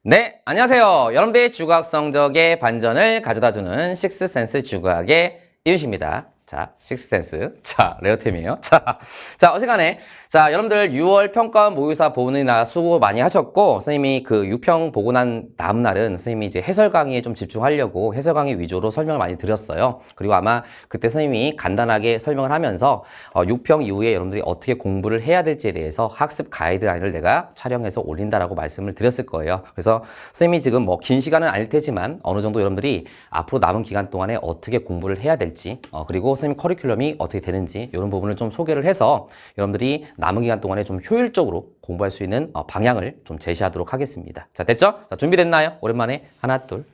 네, 안녕하세요. 여러분들의 주과학 성적의 반전을 가져다주는 식스센스 주과학의 이윤식입니다. 자, 식스센스. 자, 레어템이에요. 자, 어쨌간에. 자, 여러분들 6월 평가원 모의고사 보느라 수고 많이 하셨고, 선생님이 그 6평 보고 난 다음날은 선생님이 이제 해설 강의에 좀 집중하려고 해설 강의 위주로 설명을 많이 드렸어요. 그리고 아마 그때 선생님이 간단하게 설명을 하면서 6평 이후에 여러분들이 어떻게 공부를 해야 될지에 대해서 학습 가이드라인을 내가 촬영해서 올린다라고 말씀을 드렸을 거예요. 그래서 선생님이 지금 뭐 긴 시간은 아닐 테지만 어느 정도 여러분들이 앞으로 남은 기간 동안에 어떻게 공부를 해야 될지, 그리고 선생님 커리큘럼이 어떻게 되는지 이런 부분을 좀 소개를 해서 여러분들이 남은 기간 동안에 좀 효율적으로 공부할 수 있는 방향을 좀 제시하도록 하겠습니다. 자, 됐죠? 자, 준비됐나요? 오랜만에 하나 둘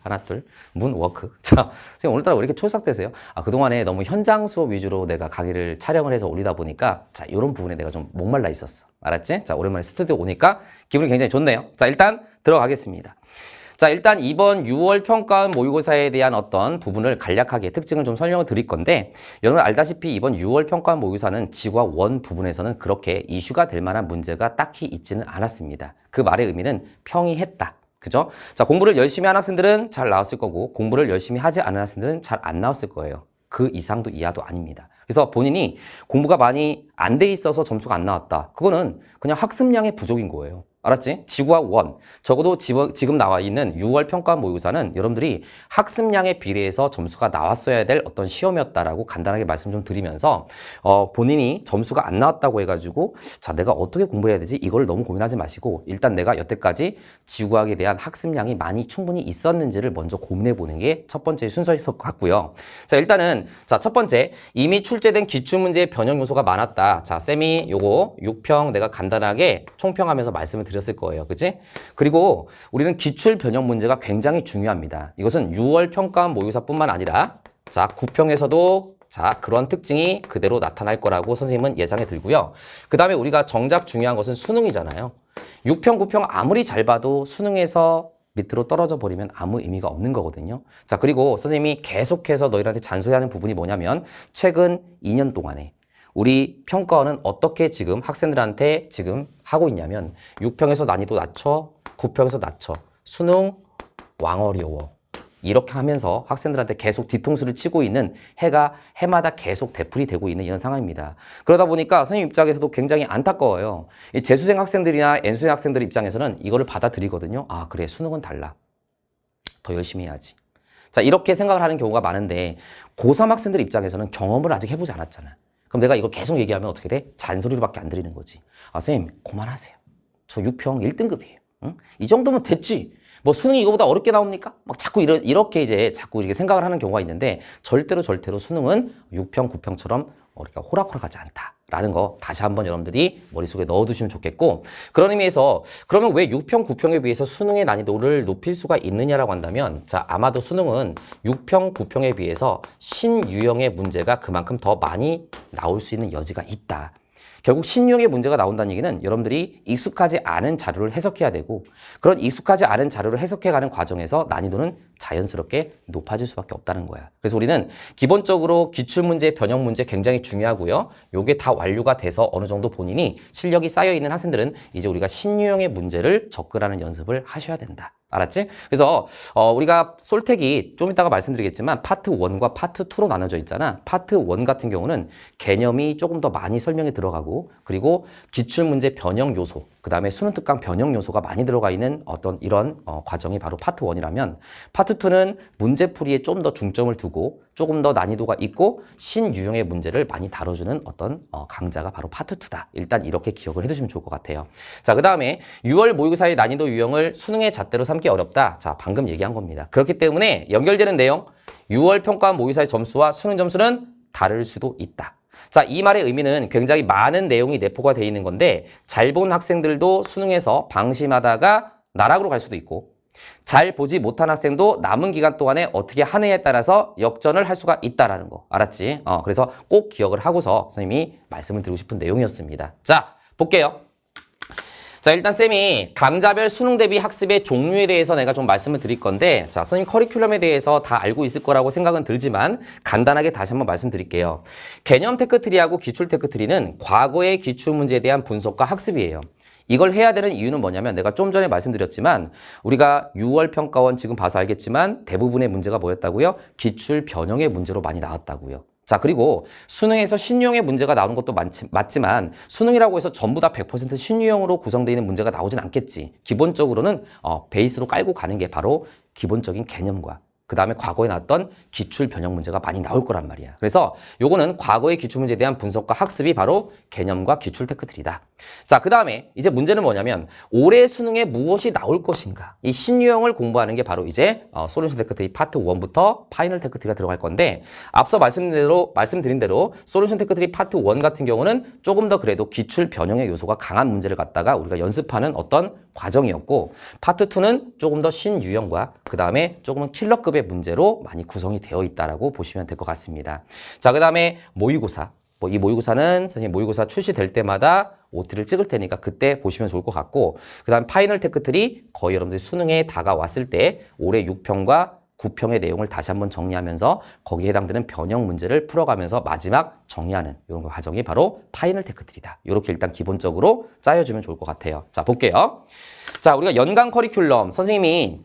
문워크. 자, 선생님 오늘따라 왜 이렇게 촐싹대세요? 그동안에 너무 현장 수업 위주로 내가 강의를 촬영을 해서 올리다 보니까 자, 이런 부분에 내가 좀 목말라 있었어. 알았지? 자, 오랜만에 스튜디오 오니까 기분이 굉장히 좋네요. 자, 일단 들어가겠습니다. 자, 일단 이번 6월 평가원 모의고사에 대한 어떤 부분을 간략하게 특징을 좀 설명을 드릴 건데, 여러분 알다시피 이번 6월 평가원 모의고사는 지구와 원 부분에서는 그렇게 이슈가 될 만한 문제가 딱히 있지는 않았습니다. 그 말의 의미는 평이 했다. 그죠? 자, 공부를 열심히 한 학생들은 잘 나왔을 거고, 공부를 열심히 하지 않은 학생들은 잘 안 나왔을 거예요. 그 이상도 이하도 아닙니다. 그래서 본인이 공부가 많이 안 돼 있어서 점수가 안 나왔다. 그거는 그냥 학습량의 부족인 거예요. 알았지? 지구와 원. 적어도 지금 나와 있는 6월 평가원 모의고사는 여러분들이 학습량에 비례해서 점수가 나왔어야 될 어떤 시험이었다라고 간단하게 말씀 좀 드리면서 본인이 점수가 안 나왔다고 해가지고 자, 내가 어떻게 공부해야 되지? 이걸 너무 고민하지 마시고 일단 내가 여태까지 지구과학에 대한 학습량이 많이 충분히 있었는지를 먼저 고민해 보는 게 첫 번째 순서일 것 같고요. 자, 일단은 자, 첫 번째 이미 출제된 기출문제의 변형 요소가 많았다. 자, 쌤이 요거 6평 내가 간단하게 총평하면서 말씀을 드렸을 거예요. 그치? 그리고 우리는 기출 변형 문제가 굉장히 중요합니다. 이것은 6월 평가원 모의고사뿐만 아니라 자, 9평에서도 자, 그런 특징이 그대로 나타날 거라고 선생님은 예상해 들고요. 그 다음에 우리가 정작 중요한 것은 수능이잖아요. 6평, 9평 아무리 잘 봐도 수능에서 밑으로 떨어져 버리면 아무 의미가 없는 거거든요. 자, 그리고 선생님이 계속해서 너희들한테 잔소리하는 부분이 뭐냐면 최근 2년 동안에 우리 평가원은 어떻게 지금 학생들한테 지금 하고 있냐면 6평에서 난이도 낮춰, 9평에서 낮춰, 수능 왕어려워. 이렇게 하면서 학생들한테 계속 뒤통수를 치고 있는 해마다 계속 되풀이 되고 있는 이런 상황입니다. 그러다 보니까 선생님 입장에서도 굉장히 안타까워요. 이 재수생 학생들이나 N수생 학생들 입장에서는 이거를 받아들이거든요. 아, 그래, 수능은 달라. 더 열심히 해야지. 자, 이렇게 생각을 하는 경우가 많은데 고3 학생들 입장에서는 경험을 아직 해보지 않았잖아요. 그럼 내가 이걸 계속 얘기하면 어떻게 돼? 잔소리로밖에 안 들리는 거지. 아, 선생님, 그만하세요. 저 6평 1등급이에요. 응? 이 정도면 됐지. 뭐 수능이 이거보다 어렵게 나옵니까? 막 자꾸 이렇게 이제 자꾸 이렇게 생각을 하는 경우가 있는데 절대로 수능은 6평, 9평처럼 우리가 호락호락하지 않다라는 거 다시 한번 여러분들이 머릿속에 넣어두시면 좋겠고, 그런 의미에서 그러면 왜 6평, 9평에 비해서 수능의 난이도를 높일 수가 있느냐라고 한다면 자, 아마도 수능은 6평, 9평에 비해서 신유형의 문제가 그만큼 더 많이 나올 수 있는 여지가 있다. 결국 신유형의 문제가 나온다는 얘기는 여러분들이 익숙하지 않은 자료를 해석해야 되고, 그런 익숙하지 않은 자료를 해석해가는 과정에서 난이도는 자연스럽게 높아질 수밖에 없다는 거야. 그래서 우리는 기본적으로 기출문제, 변형문제 굉장히 중요하고요. 요게 다 완료가 돼서 어느 정도 본인이 실력이 쌓여있는 학생들은 이제 우리가 신유형의 문제를 접근하는 연습을 하셔야 된다. 알았지? 그래서 우리가 솔택이 좀 이따가 말씀드리겠지만 파트 1과 파트 2로 나눠져 있잖아. 파트 1 같은 경우는 개념이 조금 더 많이 설명이 들어가고, 그리고 기출문제 변형 요소, 그 다음에 수능 특강 변형 요소가 많이 들어가 있는 어떤 이런 과정이 바로 파트 1이라면 파트 2는 문제풀이에 좀 더 중점을 두고 조금 더 난이도가 있고 신유형의 문제를 많이 다뤄주는 어떤 강좌가 바로 파트 2다. 일단 이렇게 기억을 해두시면 좋을 것 같아요. 자, 그 다음에 6월 모의고사의 난이도 유형을 수능의 잣대로 삼기 어렵다. 자, 방금 얘기한 겁니다. 그렇기 때문에 연결되는 내용, 6월 평가원 모의고사의 점수와 수능 점수는 다를 수도 있다. 자, 이 말의 의미는 굉장히 많은 내용이 내포가 되어 있는 건데 잘 본 학생들도 수능에서 방심하다가 나락으로 갈 수도 있고, 잘 보지 못한 학생도 남은 기간 동안에 어떻게 하느냐에 따라서 역전을 할 수가 있다라는 거. 알았지? 그래서 꼭 기억을 하고서 선생님이 말씀을 드리고 싶은 내용이었습니다. 자, 볼게요. 자, 일단 쌤이 강좌별 수능 대비 학습의 종류에 대해서 내가 좀 말씀을 드릴 건데, 자, 선생님 커리큘럼에 대해서 다 알고 있을 거라고 생각은 들지만 간단하게 다시 한번 말씀드릴게요. 개념 테크트리하고 기출 테크트리는 과거의 기출 문제에 대한 분석과 학습이에요. 이걸 해야 되는 이유는 뭐냐면 내가 좀 전에 말씀드렸지만 우리가 6월 평가원 지금 봐서 알겠지만 대부분의 문제가 뭐였다고요? 기출 변형의 문제로 많이 나왔다고요. 자, 그리고 수능에서 신유형의 문제가 나오는 것도 맞지만 수능이라고 해서 전부 다 100% 신유형으로 구성되어 있는 문제가 나오진 않겠지. 기본적으로는 베이스로 깔고 가는 게 바로 기본적인 개념과 그 다음에 과거에 나왔던 기출 변형 문제가 많이 나올 거란 말이야. 그래서 요거는 과거의 기출 문제에 대한 분석과 학습이 바로 개념과 기출 테크트리다. 자, 그 다음에 이제 문제는 뭐냐면 올해 수능에 무엇이 나올 것인가. 이 신유형을 공부하는 게 바로 이제 솔루션 테크트리 파트 1부터 파이널 테크트리가 들어갈 건데 앞서 말씀드린 대로 솔루션 테크트리 파트 1 같은 경우는 조금 더 그래도 기출 변형의 요소가 강한 문제를 갖다가 우리가 연습하는 어떤 과정이었고 파트 2는 조금 더 신유형과 그 다음에 조금은 킬러급의 문제로 많이 구성이 되어 있다라고 보시면 될 것 같습니다. 자, 그 다음에 모의고사. 이 모의고사는 선생님 모의고사 출시될 때마다 OT를 찍을 테니까 그때 보시면 좋을 것 같고 그 다음 파이널 테크트리 거의 여러분들이 수능에 다가왔을 때 올해 6평과 9평의 내용을 다시 한번 정리하면서 거기에 해당되는 변형 문제를 풀어가면서 마지막 정리하는 이런 과정이 바로 파이널 테크트리다. 이렇게 일단 기본적으로 짜여주면 좋을 것 같아요. 자, 볼게요. 자, 우리가 연간 커리큘럼 선생님이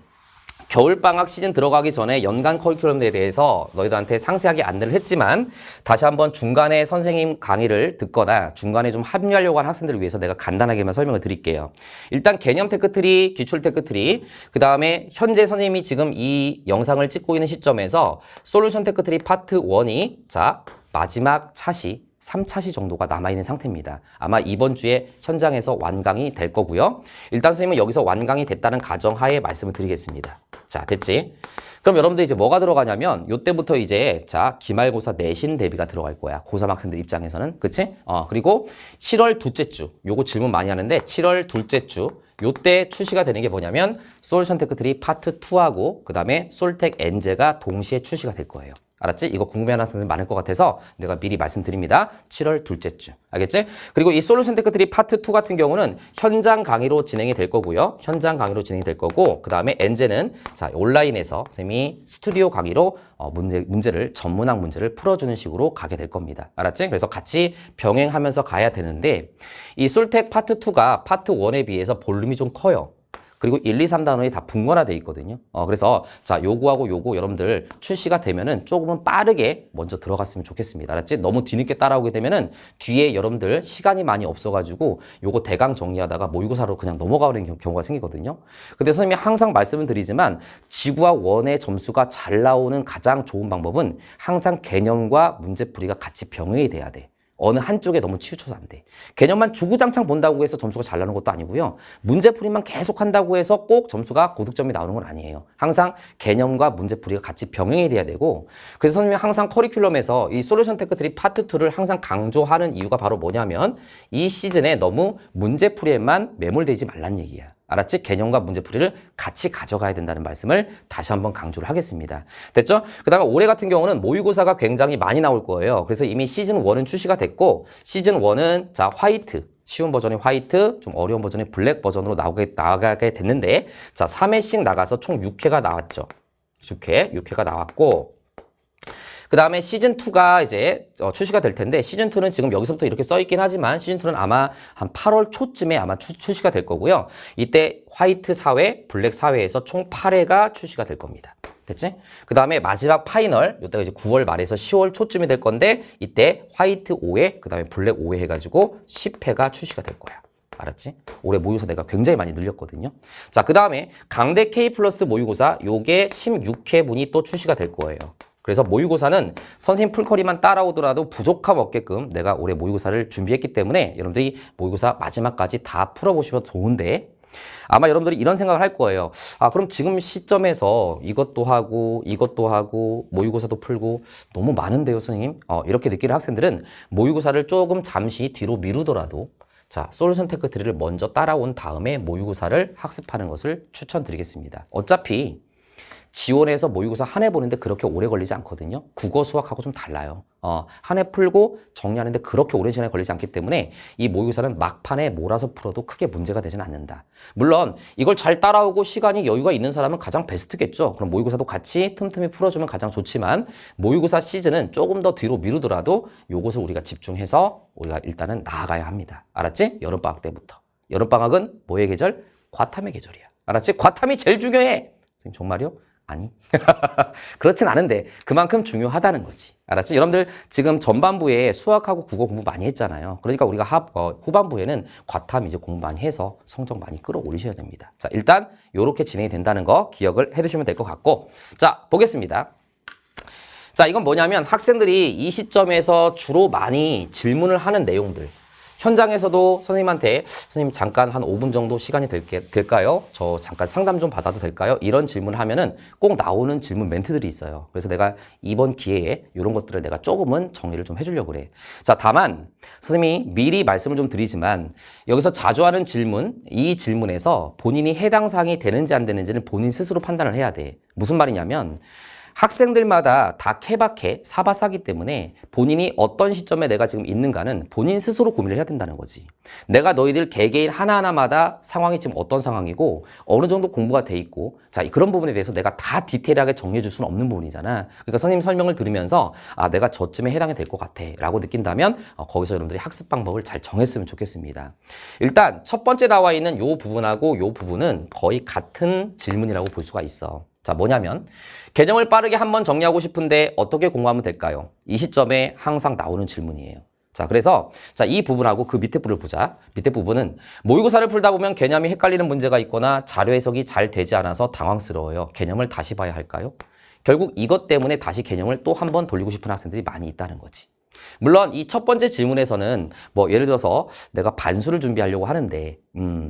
겨울방학 시즌 들어가기 전에 연간 커리큘럼에 대해서 너희들한테 상세하게 안내를 했지만 다시 한번 중간에 선생님 강의를 듣거나 중간에 좀 합류하려고 하는 학생들을 위해서 내가 간단하게만 설명을 드릴게요. 일단 개념 테크트리, 기출 테크트리, 그 다음에 현재 선생님이 지금 이 영상을 찍고 있는 시점에서 솔루션 테크트리 파트 1이 자 마지막 차시 3차시 정도가 남아있는 상태입니다. 아마 이번 주에 현장에서 완강이 될 거고요. 일단 선생님은 여기서 완강이 됐다는 가정하에 말씀을 드리겠습니다. 자, 됐지? 그럼 여러분들 이제 뭐가 들어가냐면 요때부터 이제 자 기말고사 내신 대비가 들어갈 거야. 고3 학생들 입장에서는. 그치? 그리고 7월 둘째 주 요거 질문 많이 하는데 7월 둘째 주 요때 출시가 되는 게 뭐냐면 솔루션 테크트리 파트 2하고 그 다음에 솔텍 엔제가 동시에 출시가 될 거예요. 알았지? 이거 궁금해하는 학생들 많을 것 같아서 내가 미리 말씀드립니다. 7월 둘째 주. 알겠지? 그리고 이 솔루션 테크트리 파트 2 같은 경우는 현장 강의로 진행이 될 거고요. 현장 강의로 진행이 될 거고 그 다음에 엔제는 자 온라인에서 선생님이 스튜디오 강의로 문제를 전문학 문제를 풀어주는 식으로 가게 될 겁니다. 알았지? 그래서 같이 병행하면서 가야 되는데 이 솔텍 파트 2가 파트 1에 비해서 볼륨이 좀 커요. 그리고 1, 2, 3단원이 다 분권화되어 있거든요. 그래서 자 요거하고 요거 여러분들 출시가 되면은 조금은 빠르게 먼저 들어갔으면 좋겠습니다. 알았지? 너무 뒤늦게 따라오게 되면은 뒤에 여러분들 시간이 많이 없어가지고 요거 대강 정리하다가 모의고사로 그냥 넘어가는 경우가 생기거든요. 근데 선생님이 항상 말씀을 드리지만 지구와 원의 점수가 잘 나오는 가장 좋은 방법은 항상 개념과 문제풀이가 같이 병행이 돼야 돼. 어느 한쪽에 너무 치우쳐서 안 돼. 개념만 주구장창 본다고 해서 점수가 잘 나오는 것도 아니고요. 문제풀이만 계속 한다고 해서 꼭 점수가 고득점이 나오는 건 아니에요. 항상 개념과 문제풀이가 같이 병행이 돼야 되고 그래서 선생님이 항상 커리큘럼에서 이 솔루션 테크트리 파트 2를 항상 강조하는 이유가 바로 뭐냐면 이 시즌에 너무 문제풀이에만 매몰되지 말란 얘기야. 알았지? 개념과 문제풀이를 같이 가져가야 된다는 말씀을 다시 한번 강조를 하겠습니다. 됐죠? 그 다음에 올해 같은 경우는 모의고사가 굉장히 많이 나올 거예요. 그래서 이미 시즌 1은 출시가 됐고 시즌 1은 자 화이트, 쉬운 버전의 화이트, 좀 어려운 버전의 블랙 버전으로 나가게 됐는데 자 3회씩 나가서 총 6회가 나왔죠. 6회가 나왔고 그 다음에 시즌2가 이제 출시가 될 텐데 시즌2는 지금 여기서부터 이렇게 써있긴 하지만 시즌2는 아마 한 8월 초쯤에 아마 출시가 될 거고요. 이때 화이트 4회, 블랙 4회에서 총 8회가 출시가 될 겁니다. 됐지? 그 다음에 마지막 파이널, 이때가 이제 9월 말에서 10월 초쯤이 될 건데 이때 화이트 5회, 그 다음에 블랙 5회 해가지고 10회가 출시가 될 거야. 알았지? 올해 모의고사 내가 굉장히 많이 늘렸거든요. 자, 그 다음에 강대 K 플러스 모의고사 요게 16회분이 또 출시가 될 거예요. 그래서 모의고사는 선생님 풀커리만 따라오더라도 부족함 없게끔 내가 올해 모의고사를 준비했기 때문에 여러분들이 모의고사 마지막까지 다 풀어보시면 좋은데 아마 여러분들이 이런 생각을 할 거예요. 그럼 지금 시점에서 이것도 하고 모의고사도 풀고 너무 많은데요, 선생님? 이렇게 느끼는 학생들은 모의고사를 조금 잠시 뒤로 미루더라도 자, 솔루션 테크트리를 먼저 따라온 다음에 모의고사를 학습하는 것을 추천드리겠습니다. 어차피 지원해서 모의고사 한 해 보는데 그렇게 오래 걸리지 않거든요. 국어, 수학하고 좀 달라요. 한 해 풀고 정리하는데 그렇게 오랜 시간이 걸리지 않기 때문에 이 모의고사는 막판에 몰아서 풀어도 크게 문제가 되진 않는다. 물론 이걸 잘 따라오고 시간이 여유가 있는 사람은 가장 베스트겠죠. 그럼 모의고사도 같이 틈틈이 풀어주면 가장 좋지만 모의고사 시즌은 조금 더 뒤로 미루더라도 이것을 우리가 집중해서 우리가 일단은 나아가야 합니다. 알았지? 여름방학 때부터. 여름방학은 뭐의 계절? 과탐의 계절이야. 알았지? 과탐이 제일 중요해. 선생님 정말요? 아니. 그렇진 않은데 그만큼 중요하다는 거지. 알았지? 여러분들 지금 전반부에 수학하고 국어 공부 많이 했잖아요. 그러니까 우리가 후반부에는 과탐 이제 공부 많이 해서 성적 많이 끌어올리셔야 됩니다. 자, 일단 요렇게 진행이 된다는 거 기억을 해두시면 될 것 같고, 자, 보겠습니다. 자, 이건 뭐냐면 학생들이 이 시점에서 주로 많이 질문을 하는 내용들. 현장에서도 선생님한테 선생님 잠깐 한 5분 정도 시간이 될까요? 저 잠깐 상담 좀 받아도 될까요? 이런 질문을 하면은 꼭 나오는 질문 멘트들이 있어요. 그래서 내가 이번 기회에 이런 것들을 내가 조금은 정리를 좀 해주려고 그래. 자, 다만 선생님이 미리 말씀을 좀 드리지만 여기서 자주 하는 질문, 이 질문에서 본인이 해당 사항이 되는지 안 되는지는 본인 스스로 판단을 해야 돼. 무슨 말이냐면 학생들마다 다 케바케, 사바사기 때문에 본인이 어떤 시점에 내가 지금 있는가는 본인 스스로 고민을 해야 된다는 거지. 내가 너희들 개개인 하나하나마다 상황이 지금 어떤 상황이고 어느 정도 공부가 돼 있고 자 그런 부분에 대해서 내가 다 디테일하게 정리해 줄 수는 없는 부분이잖아. 그러니까 선생님 설명을 들으면서 아 내가 저쯤에 해당이 될 것 같아 라고 느낀다면 거기서 여러분들이 학습 방법을 잘 정했으면 좋겠습니다. 일단 첫 번째 나와 있는 요 부분하고 요 부분은 거의 같은 질문이라고 볼 수가 있어. 자, 뭐냐면 개념을 빠르게 한번 정리하고 싶은데 어떻게 공부하면 될까요? 이 시점에 항상 나오는 질문이에요. 자, 그래서 자, 이 부분하고 그 밑에 부분을 보자. 밑에 부분은 모의고사를 풀다 보면 개념이 헷갈리는 문제가 있거나 자료 해석이 잘 되지 않아서 당황스러워요. 개념을 다시 봐야 할까요? 결국 이것 때문에 다시 개념을 또 한 번 돌리고 싶은 학생들이 많이 있다는 거지. 물론 이 첫 번째 질문에서는 뭐 예를 들어서 내가 반수를 준비하려고 하는데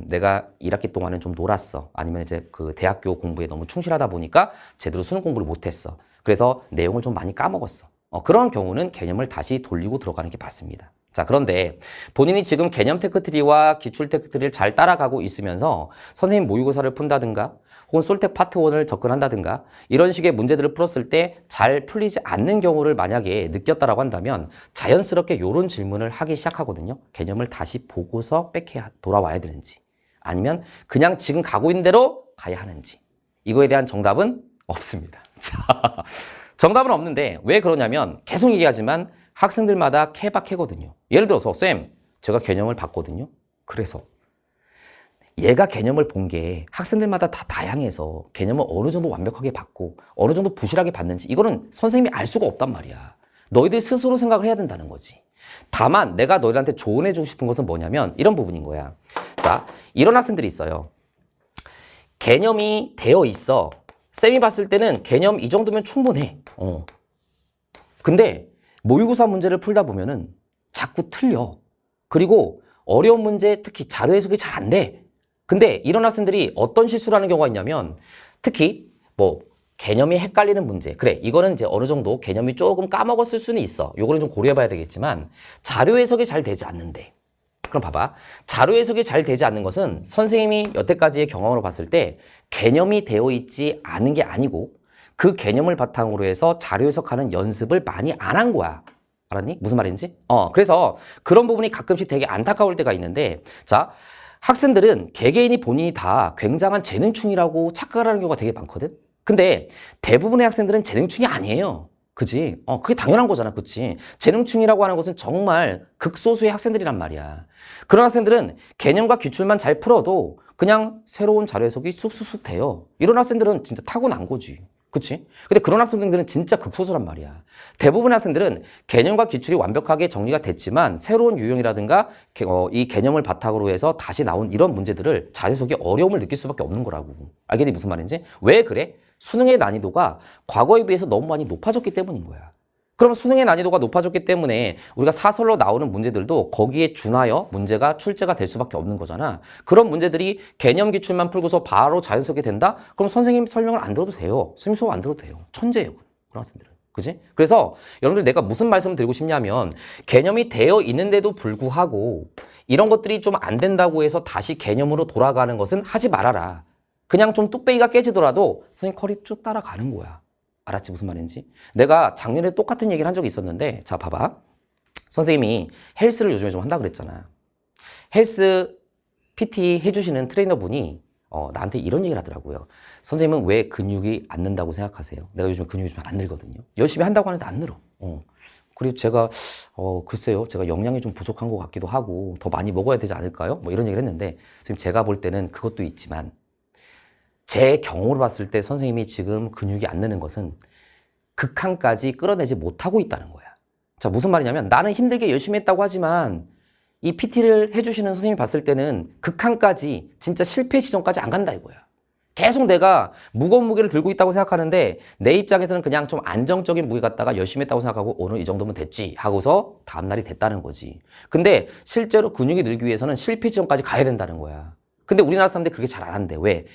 내가 1학기 동안은 좀 놀았어. 아니면 이제 그 대학교 공부에 너무 충실하다 보니까 제대로 수능 공부를 못했어. 그래서 내용을 좀 많이 까먹었어. 그런 경우는 개념을 다시 돌리고 들어가는 게 맞습니다. 자, 그런데 본인이 지금 개념 테크트리와 기출 테크트리를 잘 따라가고 있으면서 선생님 모의고사를 푼다든가 혹은 솔텍 파트 1을 접근한다든가 이런 식의 문제들을 풀었을 때 잘 풀리지 않는 경우를 만약에 느꼈다라고 한다면 자연스럽게 이런 질문을 하기 시작하거든요. 개념을 다시 보고서 돌아와야 되는지 아니면 그냥 지금 가고 있는 대로 가야 하는지 이거에 대한 정답은 없습니다. 자, 정답은 없는데 왜 그러냐면 계속 얘기하지만 학생들마다 케바케거든요. 예를 들어서 쌤 제가 개념을 봤거든요. 그래서 얘가 개념을 본 게 학생들마다 다 다양해서 개념을 어느 정도 완벽하게 봤고 어느 정도 부실하게 봤는지 이거는 선생님이 알 수가 없단 말이야. 너희들 스스로 생각을 해야 된다는 거지. 다만 내가 너희들한테 조언해 주고 싶은 것은 뭐냐면 이런 부분인 거야. 자, 이런 학생들이 있어요. 개념이 되어 있어. 쌤이 봤을 때는 개념 이 정도면 충분해. 근데 모의고사 문제를 풀다 보면은 자꾸 틀려. 그리고 어려운 문제 특히 자료 해석이 잘 안 돼. 근데 이런 학생들이 어떤 실수를 하는 경우가 있냐면 특히 뭐 개념이 헷갈리는 문제. 그래, 이거는 이제 어느 정도 개념이 조금 까먹었을 수는 있어. 요거는 좀 고려해 봐야 되겠지만 자료 해석이 잘 되지 않는데. 그럼 봐봐. 자료 해석이 잘 되지 않는 것은 선생님이 여태까지의 경험으로 봤을 때 개념이 되어 있지 않은 게 아니고 그 개념을 바탕으로 해서 자료 해석하는 연습을 많이 안 한 거야. 알았니? 무슨 말인지? 그래서 그런 부분이 가끔씩 되게 안타까울 때가 있는데 자, 학생들은 개개인이 본인이 다 굉장한 재능충이라고 착각을 하는 경우가 되게 많거든? 근데 대부분의 학생들은 재능충이 아니에요. 그지? 그게 당연한 거잖아. 그치? 재능충이라고 하는 것은 정말 극소수의 학생들이란 말이야. 그런 학생들은 개념과 기출만 잘 풀어도 그냥 새로운 자료 해석이 쑥쑥쑥 돼요. 이런 학생들은 진짜 타고난 거지. 그치? 근데 그런 학생들은 진짜 극소수란 말이야. 대부분의 학생들은 개념과 기출이 완벽하게 정리가 됐지만 새로운 유형이라든가 이 개념을 바탕으로 해서 다시 나온 이런 문제들을 자료 해석에 어려움을 느낄 수밖에 없는 거라고. 알겠니? 무슨 말인지? 왜 그래? 수능의 난이도가 과거에 비해서 너무 많이 높아졌기 때문인 거야. 그럼 수능의 난이도가 높아졌기 때문에 우리가 사설로 나오는 문제들도 거기에 준하여 문제가 출제가 될 수밖에 없는 거잖아. 그런 문제들이 개념 기출만 풀고서 바로 자연스럽게 된다? 그럼 선생님 설명을 안 들어도 돼요. 선생님 수업 안 들어도 돼요. 천재예요. 그런 학생들은. 그지? 그래서 여러분들 내가 무슨 말씀을 드리고 싶냐면 개념이 되어 있는데도 불구하고 이런 것들이 좀 안 된다고 해서 다시 개념으로 돌아가는 것은 하지 말아라. 그냥 좀 뚝배기가 깨지더라도 선생님 커리 쭉 따라가는 거야. 알았지? 무슨 말인지? 내가 작년에 똑같은 얘기를 한 적이 있었는데 자 봐봐. 선생님이 헬스를 요즘에 좀 한다 그랬잖아. 헬스 PT 해주시는 트레이너분이 나한테 이런 얘기를 하더라고요. 선생님은 왜 근육이 안 는다고 생각하세요? 내가 요즘 근육이 좀 안 늘거든요. 열심히 한다고 하는데 안 늘어. 그리고 제가 글쎄요, 제가 영양이 좀 부족한 것 같기도 하고 더 많이 먹어야 되지 않을까요? 뭐 이런 얘기를 했는데 지금 제가 볼 때는 그것도 있지만 제 경험으로 봤을 때 선생님이 지금 근육이 안 느는 것은 극한까지 끌어내지 못하고 있다는 거야. 자, 무슨 말이냐면 나는 힘들게 열심히 했다고 하지만 이 PT를 해주시는 선생님이 봤을 때는 극한까지 진짜 실패 지점까지 안 간다 이거야. 계속 내가 무거운 무게를 들고 있다고 생각하는데 내 입장에서는 그냥 좀 안정적인 무게 갖다가 열심히 했다고 생각하고 오늘 이 정도면 됐지 하고서 다음날이 됐다는 거지. 근데 실제로 근육이 늘기 위해서는 실패 지점까지 가야 된다는 거야. 근데 우리나라 사람들이 그렇게 잘 안 한대. 왜?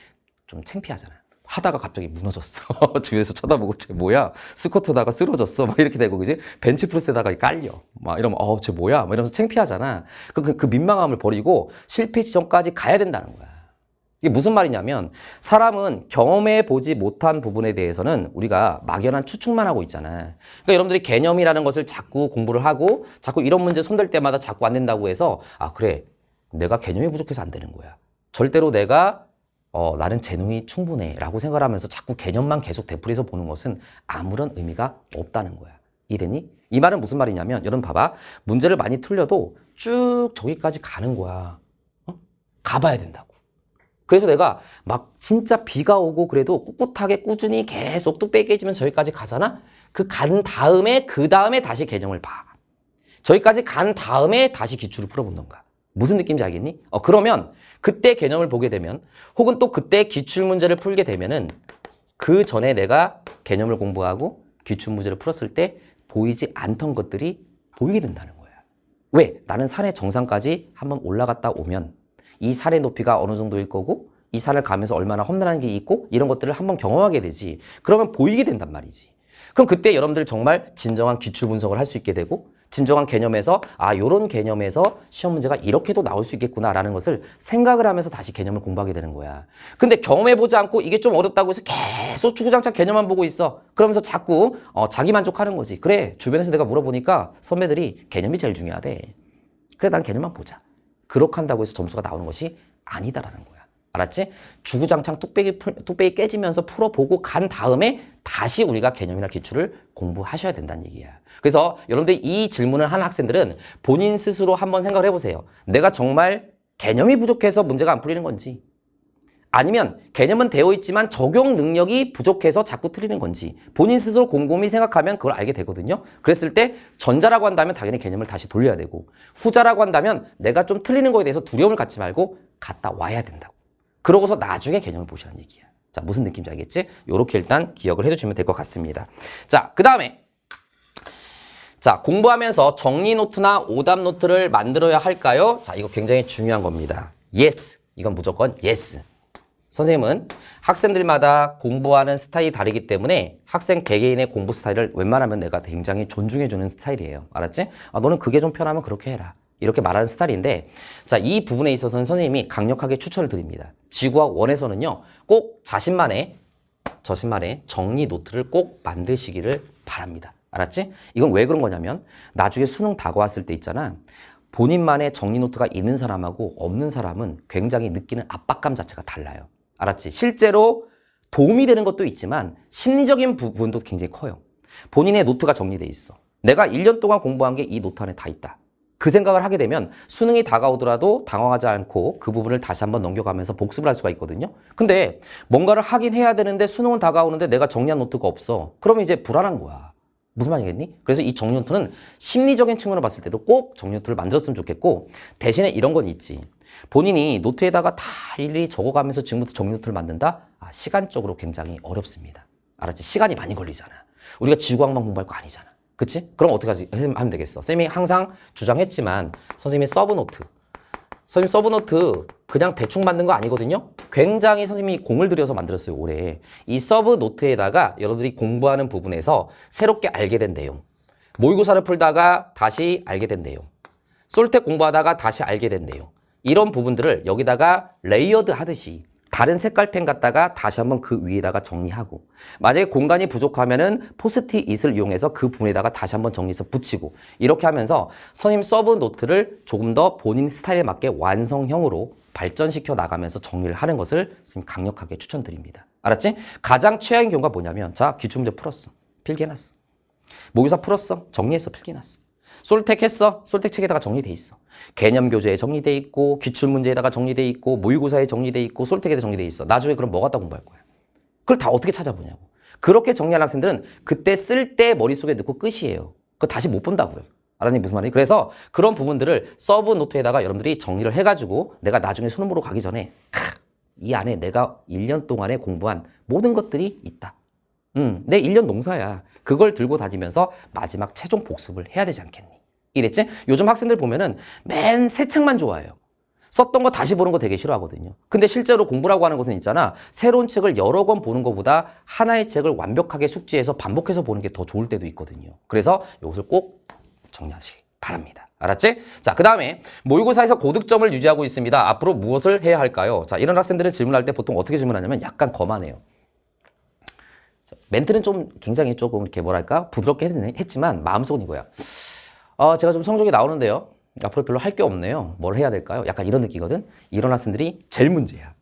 좀 창피하잖아. 하다가 갑자기 무너졌어. 주위에서 쳐다보고 쟤 뭐야? 스쿼트다가 쓰러졌어. 막 이렇게 되고 그지? 벤치프레스에다가 깔려. 막 이러면 쟤 뭐야? 막 이러면서 창피하잖아. 그 민망함을 버리고 실패 지점까지 가야 된다는 거야. 이게 무슨 말이냐면 사람은 경험해 보지 못한 부분에 대해서는 우리가 막연한 추측만 하고 있잖아. 그러니까 여러분들이 개념이라는 것을 자꾸 공부를 하고 자꾸 이런 문제 손댈 때마다 자꾸 안 된다고 해서 그래 내가 개념이 부족해서 안 되는 거야. 절대로 내가 나는 재능이 충분해 라고 생각을 하면서 자꾸 개념만 계속 되풀이해서 보는 것은 아무런 의미가 없다는 거야. 이해되니? 이 말은 무슨 말이냐면 여러분 봐봐. 문제를 많이 틀려도 쭉 저기까지 가는 거야. 가봐야 된다고. 그래서 내가 막 진짜 비가 오고 그래도 꿋꿋하게 꾸준히 계속 뚝배기 깨지면서 저기까지 가잖아? 그 다음에 다시 개념을 봐. 저기까지 간 다음에 다시 기출을 풀어본던가. 무슨 느낌인지 알겠니? 그러면 그때 개념을 보게 되면 혹은 또 그때 기출 문제를 풀게 되면은 그 전에 내가 개념을 공부하고 기출 문제를 풀었을 때 보이지 않던 것들이 보이게 된다는 거야. 왜? 나는 산의 정상까지 한번 올라갔다 오면 이 산의 높이가 어느 정도일 거고 이 산을 가면서 얼마나 험난한 게 있고 이런 것들을 한번 경험하게 되지. 그러면 보이게 된단 말이지. 그럼 그때 여러분들이 정말 진정한 기출 분석을 할 수 있게 되고 진정한 개념에서 요런 개념에서 시험 문제가 이렇게도 나올 수 있겠구나 라는 것을 생각을 하면서 다시 개념을 공부하게 되는 거야. 근데 경험해보지 않고 이게 좀 어렵다고 해서 계속 주구장창 개념만 보고 있어. 그러면서 자꾸 자기 만족하는 거지. 그래, 주변에서 내가 물어보니까 선배들이 개념이 제일 중요하대. 그래, 난 개념만 보자. 그렇게 한다고 해서 점수가 나오는 것이 아니다라는 거야. 알았지? 주구장창 뚝배기 깨지면서 풀어보고 간 다음에 다시 우리가 개념이나 기출을 공부하셔야 된다는 얘기야. 그래서 여러분들 이 질문을 한 학생들은 본인 스스로 한번 생각을 해보세요. 내가 정말 개념이 부족해서 문제가 안 풀리는 건지 아니면 개념은 되어 있지만 적용 능력이 부족해서 자꾸 틀리는 건지 본인 스스로 곰곰이 생각하면 그걸 알게 되거든요. 그랬을 때 전자라고 한다면 당연히 개념을 다시 돌려야 되고 후자라고 한다면 내가 좀 틀리는 거에 대해서 두려움을 갖지 말고 갔다 와야 된다고. 그러고서 나중에 개념을 보시라는 얘기야. 자, 무슨 느낌인지 알겠지? 요렇게 일단 기억을 해두시면 될 것 같습니다. 자, 그 다음에 자, 공부하면서 정리 노트나 오답 노트를 만들어야 할까요? 자, 이거 굉장히 중요한 겁니다. Yes. 이건 무조건 yes. 선생님은 학생들마다 공부하는 스타일이 다르기 때문에 학생 개개인의 공부 스타일을 웬만하면 내가 굉장히 존중해주는 스타일이에요. 알았지? 너는 그게 좀 편하면 그렇게 해라. 이렇게 말하는 스타일인데 자, 이 부분에 있어서는 선생님이 강력하게 추천을 드립니다. 지구학 1에서는요. 꼭 자신만의 정리 노트를 꼭 만드시기를 바랍니다. 알았지? 이건 왜 그런 거냐면 나중에 수능 다가왔을 때 있잖아. 본인만의 정리 노트가 있는 사람하고 없는 사람은 굉장히 느끼는 압박감 자체가 달라요. 알았지? 실제로 도움이 되는 것도 있지만 심리적인 부분도 굉장히 커요. 본인의 노트가 정리돼 있어. 내가 1년 동안 공부한 게 이 노트 안에 다 있다. 그 생각을 하게 되면 수능이 다가오더라도 당황하지 않고 그 부분을 다시 한번 넘겨가면서 복습을 할 수가 있거든요. 근데 뭔가를 하긴 해야 되는데 수능은 다가오는데 내가 정리한 노트가 없어. 그러면 이제 불안한 거야. 무슨 말이겠니? 그래서 이 정리 노트는 심리적인 측면으로 봤을 때도 꼭 정리 노트를 만들었으면 좋겠고 대신에 이런 건 있지. 본인이 노트에다가 다 일일이 적어가면서 지금부터 정리 노트를 만든다? 시간적으로 굉장히 어렵습니다. 알았지? 시간이 많이 걸리잖아. 우리가 지구학만 공부할 거 아니잖아. 그치? 그럼 어떻게 하면 되겠어? 선생님이 항상 주장했지만 선생님의 서브노트. 선생님 서브노트 그냥 대충 만든 거 아니거든요? 굉장히 선생님이 공을 들여서 만들었어요, 올해. 이 서브노트에다가 여러분들이 공부하는 부분에서 새롭게 알게 된 내용. 모의고사를 풀다가 다시 알게 된 내용. 솔텍 공부하다가 다시 알게 된 내용. 이런 부분들을 여기다가 레이어드 하듯이 다른 색깔 펜 갖다가 다시 한번 그 위에다가 정리하고 만약에 공간이 부족하면은 포스트잇을 이용해서 그 부분에다가 다시 한번 정리해서 붙이고 이렇게 하면서 선생님 서브 노트를 조금 더 본인 스타일에 맞게 완성형으로 발전시켜 나가면서 정리를 하는 것을 선생님 강력하게 추천드립니다. 알았지? 가장 최악인 경우가 뭐냐면 자, 기출문제 풀었어. 필기해놨어. 모의고사 풀었어? 정리했어? 필기났어? 솔택 했어? 솔택 책에다가 정리돼 있어. 개념 교재에 정리돼 있고, 기출 문제에다가 정리돼 있고, 모의고사에 정리돼 있고, 솔택에다 정리돼 있어. 나중에 그럼 뭐 갖다 공부할 거야? 그걸 다 어떻게 찾아보냐고. 그렇게 정리한 학생들은 그때 쓸 때 머릿속에 넣고 끝이에요. 그거 다시 못 본다고요. 알았니? 무슨 말이에요? 그래서 그런 부분들을 서브 노트에다가 여러분들이 정리를 해가지고 내가 나중에 수능 보러 가기 전에 이 안에 내가 1년 동안에 공부한 모든 것들이 있다. 내 1년 농사야. 그걸 들고 다니면서 마지막 최종 복습을 해야 되지 않겠니? 이랬지? 요즘 학생들 보면은 맨 새 책만 좋아해요. 썼던 거 다시 보는 거 되게 싫어하거든요. 근데 실제로 공부라고 하는 것은 있잖아. 새로운 책을 여러 권 보는 것보다 하나의 책을 완벽하게 숙지해서 반복해서 보는 게 더 좋을 때도 있거든요. 그래서 이것을 꼭 정리하시기 바랍니다. 알았지? 자, 그 다음에 모의고사에서 고득점을 유지하고 있습니다. 앞으로 무엇을 해야 할까요? 자, 이런 학생들은 질문할 때 보통 어떻게 질문하냐면 약간 거만해요. 멘트는 좀 굉장히 조금 이렇게 뭐랄까 부드럽게 했지만 마음속은 이거야. 제가 좀 성적이 나오는데요. 앞으로 별로 할 게 없네요. 뭘 해야 될까요? 약간 이런 느낌이거든. 이런 학생들이 제일 문제야.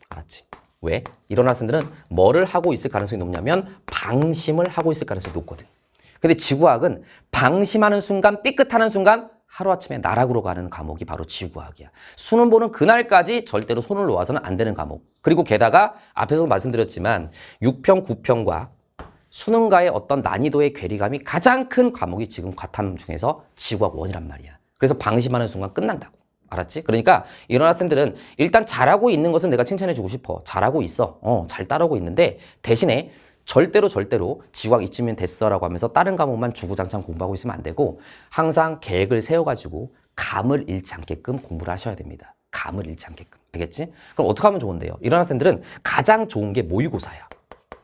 알았지? 왜? 이런 학생들은 뭐를 하고 있을 가능성이 높냐면 방심을 하고 있을 가능성이 높거든. 근데 지구학은 방심하는 순간, 삐끗하는 순간 하루아침에 나락으로 가는 과목이 바로 지구학이야. 수능 보는 그날까지 절대로 손을 놓아서는 안 되는 과목. 그리고 게다가 앞에서도 말씀드렸지만 6평, 9평과 수능과의 어떤 난이도의 괴리감이 가장 큰 과목이 지금 과탐 중에서 지구학 1이란 말이야. 그래서 방심하는 순간 끝난다고. 알았지? 그러니까 이런 학생들은 일단 잘하고 있는 것은 내가 칭찬해주고 싶어. 잘하고 있어. 잘 따라오고 있는데 대신에 절대로 지구학 이쯤이면 됐어라고 하면서 다른 과목만 주구장창 공부하고 있으면 안 되고 항상 계획을 세워가지고 감을 잃지 않게끔 공부를 하셔야 됩니다. 감을 잃지 않게끔. 알겠지? 그럼 어떻게 하면 좋은데요? 이런 학생들은 가장 좋은 게 모의고사야.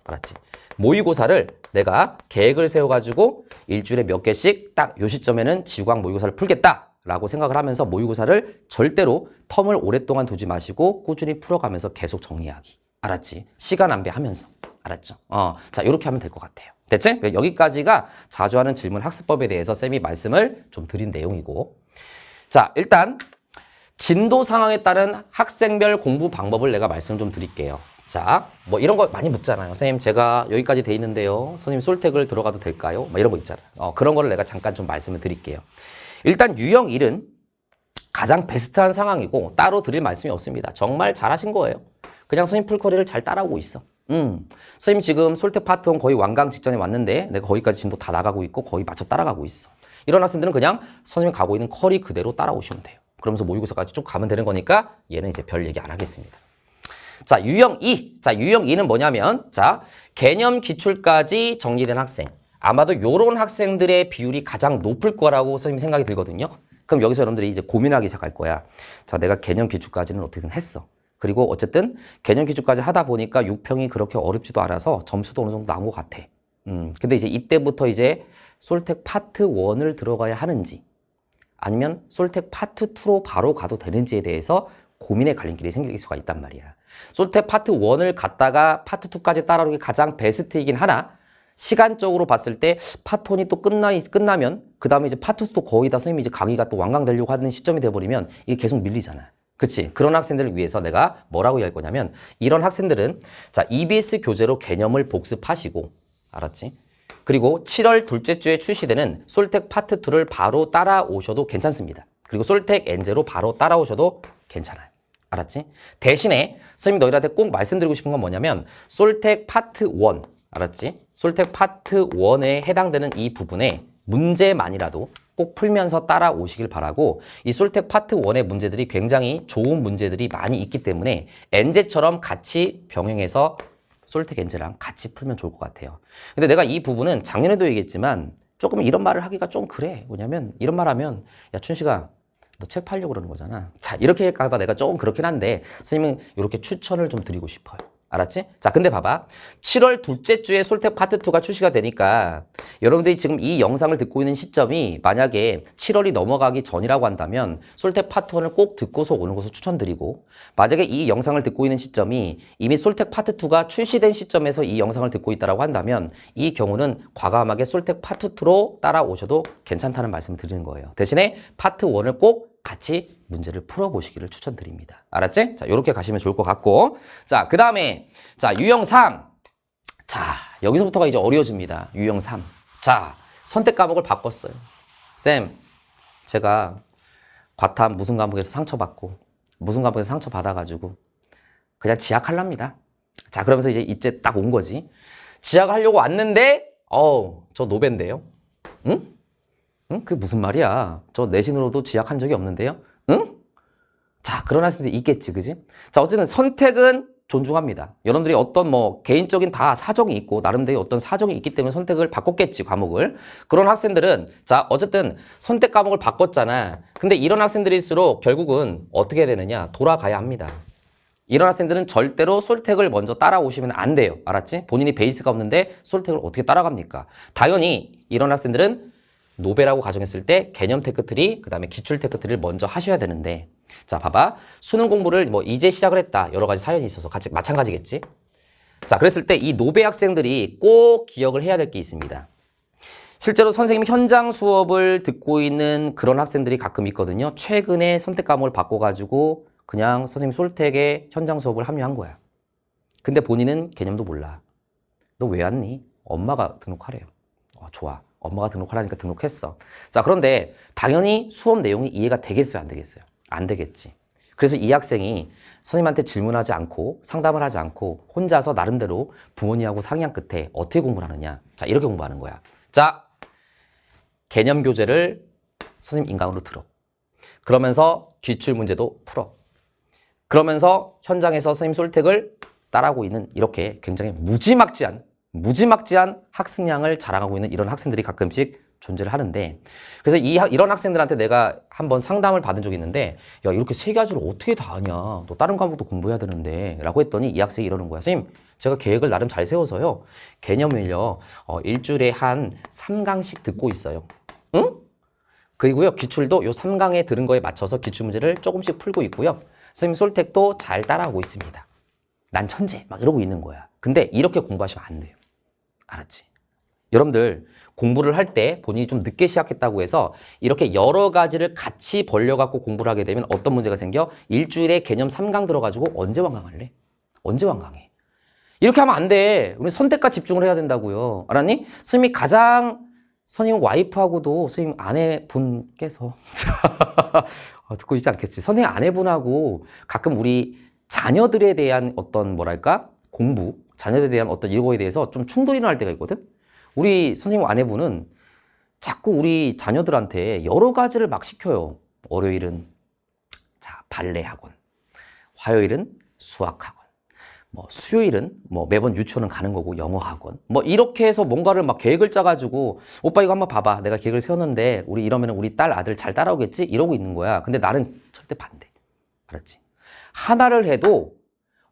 알았지? 모의고사를 내가 계획을 세워가지고 일주일에 몇 개씩 딱 요 시점에는 지구학 모의고사를 풀겠다라고 생각을 하면서 모의고사를 절대로 텀을 오랫동안 두지 마시고 꾸준히 풀어가면서 계속 정리하기. 알았지? 시간 낭비하면서. 알았죠? 자, 이렇게 하면 될 것 같아요. 됐지? 여기까지가 자주 하는 질문 학습법에 대해서 쌤이 말씀을 좀 드린 내용이고. 자, 일단 진도 상황에 따른 학생별 공부 방법을 내가 말씀 좀 드릴게요. 자, 뭐 이런 거 많이 묻잖아요. 선생님, 제가 여기까지 돼 있는데요. 선생님, 솔택을 들어가도 될까요? 뭐 이런 거 있잖아요. 그런 거를 내가 잠깐 좀 말씀을 드릴게요. 일단 유형 1은 가장 베스트한 상황이고 따로 드릴 말씀이 없습니다. 정말 잘하신 거예요. 그냥 선생님 풀커리를 잘 따라오고 있어. 선생님 지금 솔택 파트 1 거의 완강 직전에 왔는데 내가 거기까지 진도 다 나가고 있고 거의 맞춰 따라가고 있어. 이런 학생들은 그냥 선생님이 가고 있는 커리 그대로 따라오시면 돼요. 그러면서 모의고사까지 쭉 가면 되는 거니까 얘는 이제 별 얘기 안 하겠습니다. 자, 유형 2. 자, 유형 2는 뭐냐면 자, 개념 기출까지 정리된 학생. 아마도 요런 학생들의 비율이 가장 높을 거라고 선생님 생각이 들거든요. 그럼 여기서 여러분들이 이제 고민하기 시작할 거야. 자, 내가 개념 기출까지는 어떻게든 했어. 그리고 어쨌든 개념 기출까지 하다 보니까 6평이 그렇게 어렵지도 않아서 점수도 어느 정도 나온 것 같아. 근데 이제 이때부터 이제 솔택 파트 1을 들어가야 하는지 아니면 솔택 파트 2로 바로 가도 되는지에 대해서 고민의 갈림길이 생길 수가 있단 말이야. 솔택 파트 1을 갔다가 파트 2까지 따라오는 게 가장 베스트이긴 하나 시간적으로 봤을 때 파트 1이 또 끝나면 그 다음에 이제 파트 2도 거의 다 선생님이 이제 강의가 또 완강되려고 하는 시점이 돼버리면 이게 계속 밀리잖아. 그치? 그런 학생들을 위해서 내가 뭐라고 이야기할 거냐면 이런 학생들은 자, EBS 교재로 개념을 복습하시고 알았지? 그리고 7월 둘째 주에 출시되는 솔택 파트 2를 바로 따라오셔도 괜찮습니다. 그리고 솔택 엔제로 바로 따라오셔도 괜찮아요. 알았지? 대신에 선생님이 너희들한테 꼭 말씀드리고 싶은 건 뭐냐면 솔택 파트 1 알았지? 솔택 파트 1에 해당되는 이 부분에 문제만이라도 꼭 풀면서 따라오시길 바라고 이 솔택 파트 1의 문제들이 굉장히 좋은 문제들이 많이 있기 때문에 엔제처럼 같이 병행해서 솔택 엔제랑 같이 풀면 좋을 것 같아요. 근데 내가 이 부분은 작년에도 얘기했지만 조금 이런 말을 하기가 좀 그래. 뭐냐면 이런 말 하면 야 춘식아 너 책 팔려고 그러는 거잖아. 자 이렇게 할까봐 내가 조금 그렇긴 한데 선생님은 이렇게 추천을 좀 드리고 싶어요. 알았지? 자, 근데 봐봐. 7월 둘째 주에 솔택 파트 2가 출시가 되니까 여러분들이 지금 이 영상을 듣고 있는 시점이 만약에 7월이 넘어가기 전이라고 한다면 솔택 파트 1을 꼭 듣고서 오는 것을 추천드리고 만약에 이 영상을 듣고 있는 시점이 이미 솔택 파트 2가 출시된 시점에서 이 영상을 듣고 있다고 한다면 이 경우는 과감하게 솔택 파트 2로 따라오셔도 괜찮다는 말씀을 드리는 거예요. 대신에 파트 1을 꼭 같이 문제를 풀어보시기를 추천드립니다. 알았지? 자, 요렇게 가시면 좋을 것 같고. 자, 그 다음에, 자, 유형 3. 자, 여기서부터가 이제 어려워집니다. 유형 3. 자, 선택 과목을 바꿨어요. 쌤, 제가 과탐 무슨 과목에서 상처받고 무슨 과목에서 상처받아가지고 그냥 지학하랍니다. 자, 그러면서 이제 딱 온 거지. 지학하려고 왔는데 저 노벤데요. 응? 응? 그게 무슨 말이야? 저 내신으로도 지학한 적이 없는데요. 응? 자, 그런 학생들이 있겠지, 그지? 자, 어쨌든 선택은 존중합니다. 여러분들이 어떤 개인적인 다 사정이 있고 나름대로 어떤 사정이 있기 때문에 선택을 바꿨겠지, 과목을. 그런 학생들은 자, 어쨌든 선택 과목을 바꿨잖아. 근데 이런 학생들일수록 결국은 어떻게 해야 되느냐? 돌아가야 합니다. 이런 학생들은 절대로 솔택을 먼저 따라오시면 안 돼요. 알았지? 본인이 베이스가 없는데 솔택을 어떻게 따라갑니까? 당연히 이런 학생들은 노베라고 가정했을 때 개념 테크트리, 그 다음에 기출 테크트리를 먼저 하셔야 되는데, 자, 봐봐. 수능 공부를 이제 시작을 했다. 여러 가지 사연이 있어서 같이 마찬가지겠지? 자, 그랬을 때 이 노베 학생들이 꼭 기억을 해야 될 게 있습니다. 실제로 선생님 현장 수업을 듣고 있는 그런 학생들이 가끔 있거든요. 최근에 선택 과목을 바꿔가지고 그냥 선생님 솔택에 현장 수업을 합류한 거야. 근데 본인은 개념도 몰라. 너 왜 왔니? 엄마가 등록하래요. 좋아. 엄마가 등록하라니까 등록했어. 자, 그런데 당연히 수업 내용이 이해가 되겠어요? 안 되겠어요? 안 되겠지. 그래서 이 학생이 선생님한테 질문하지 않고 상담을 하지 않고 혼자서 나름대로 부모님하고 상의한 끝에 어떻게 공부를 하느냐. 자, 이렇게 공부하는 거야. 자, 개념 교재를 선생님 인강으로 들어. 그러면서 기출 문제도 풀어. 그러면서 현장에서 선생님 솔택을 따라하고 있는 이렇게 굉장히 무지막지한 학습량을 자랑하고 있는 이런 학생들이 가끔씩 존재를 하는데, 그래서 이런 학생들한테 내가 한번 상담을 받은 적이 있는데, 야, 이렇게 세 가지를 어떻게 다 하냐? 너 다른 과목도 공부해야 되는데 라고 했더니 이 학생이 이러는 거야. 선생님, 제가 계획을 나름 잘 세워서요, 개념을요 일주일에 한 3강씩 듣고 있어요. 응? 그리고요, 기출도 요 3강에 들은 거에 맞춰서 기출 문제를 조금씩 풀고 있고요, 선생님 솔택도 잘 따라하고 있습니다. 난 천재 막 이러고 있는 거야. 근데 이렇게 공부하시면 안 돼요. 알았지? 여러분들 공부를 할 때 본인이 좀 늦게 시작했다고 해서 이렇게 여러 가지를 같이 벌려갖고 공부를 하게 되면 어떤 문제가 생겨? 일주일에 개념 3강 들어가지고 언제 완강할래? 언제 완강해? 이렇게 하면 안 돼. 우리 선택과 집중을 해야 된다고요. 알았니? 선생님이 선생님 와이프하고도 선생님 아내분께서 듣고 있지 않겠지. 선생님 아내분하고 가끔 우리 자녀들에 대한 어떤 공부, 자녀들에 대한 어떤 이거에 대해서 좀 충돌이 일어날 때가 있거든. 우리 선생님 아내분은 자꾸 우리 자녀들한테 여러 가지를 막 시켜요. 월요일은 발레 학원, 화요일은 수학 학원, 수요일은 매번 유치원은 가는 거고 영어 학원, 이렇게 해서 뭔가를 막 계획을 짜가지고 오빠 이거 한번 봐봐. 내가 계획을 세웠는데 이러면 우리 딸 아들 잘 따라오겠지? 이러고 있는 거야. 근데 나는 절대 반대. 알았지? 하나를 해도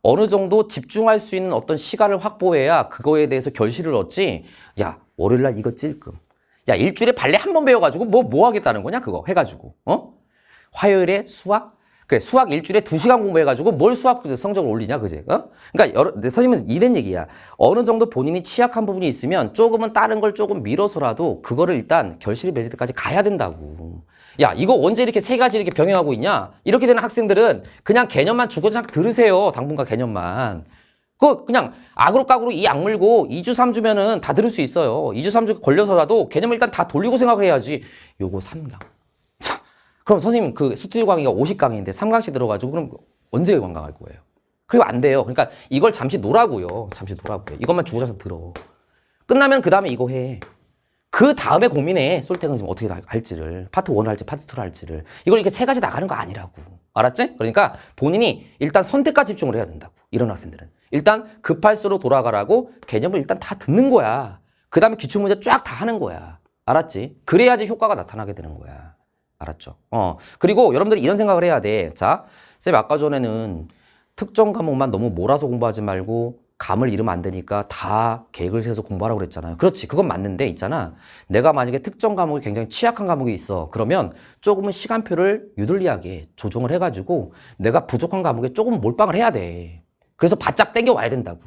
어느 정도 집중할 수 있는 어떤 시간을 확보해야 그거에 대해서 결실을 얻지. 야, 월요일날 이거 찔끔. 야, 일주일에 발레 한 번 배워가지고 뭐 하겠다는 거냐, 그거 해가지고. 화요일에 수학? 그래, 수학 일주일에 2시간 공부해가지고 뭘 수학 성적을 올리냐, 그지? 그러니까 선생님은 이런 얘기야. 어느 정도 본인이 취약한 부분이 있으면 조금은 다른 걸 조금 미뤄서라도 그거를 일단 결실이 맺을 때까지 가야 된다고. 야, 이거 언제 이렇게 세 가지 이렇게 병행하고 있냐? 이렇게 되는 학생들은 그냥 개념만 주구장 들으세요. 당분간 개념만. 그냥 악으로 깍으로 이 악물고 2주 3주면은 다 들을 수 있어요. 2주 3주 걸려서라도 개념을 일단 다 돌리고 생각해야지. 요거 3강. 자, 그럼 선생님 그 스튜디오 강의가 50강인데 3강씩 들어가지고 그럼 언제 완강할 거예요? 그리고 안 돼요. 그러니까 이걸 잠시 놀라고요. 이것만 주구장창 들어. 끝나면 그 다음에 이거 해. 그 다음에 고민해. 솔택은 지금 어떻게 할지를. 파트 1을 할지, 파트 2를 할지를. 이걸 이렇게 세 가지 나가는 거 아니라고. 알았지? 그러니까 본인이 일단 선택과 집중을 해야 된다고. 이런 학생들은. 일단 급할수록 돌아가라고 개념을 일단 다 듣는 거야. 그 다음에 기출문제 쫙 다 하는 거야. 알았지? 그래야지 효과가 나타나게 되는 거야. 알았죠? 그리고 여러분들이 이런 생각을 해야 돼. 자, 쌤 아까 전에는 특정 과목만 너무 몰아서 공부하지 말고 감을 잃으면 안 되니까 다 계획을 세워서 공부하라고 그랬잖아요. 그렇지. 그건 맞는데 있잖아. 내가 만약에 특정 과목이 굉장히 취약한 과목이 있어. 그러면 조금은 시간표를 유들리하게 조정을 해가지고 내가 부족한 과목에 조금 몰빵을 해야 돼. 그래서 바짝 당겨 와야 된다고.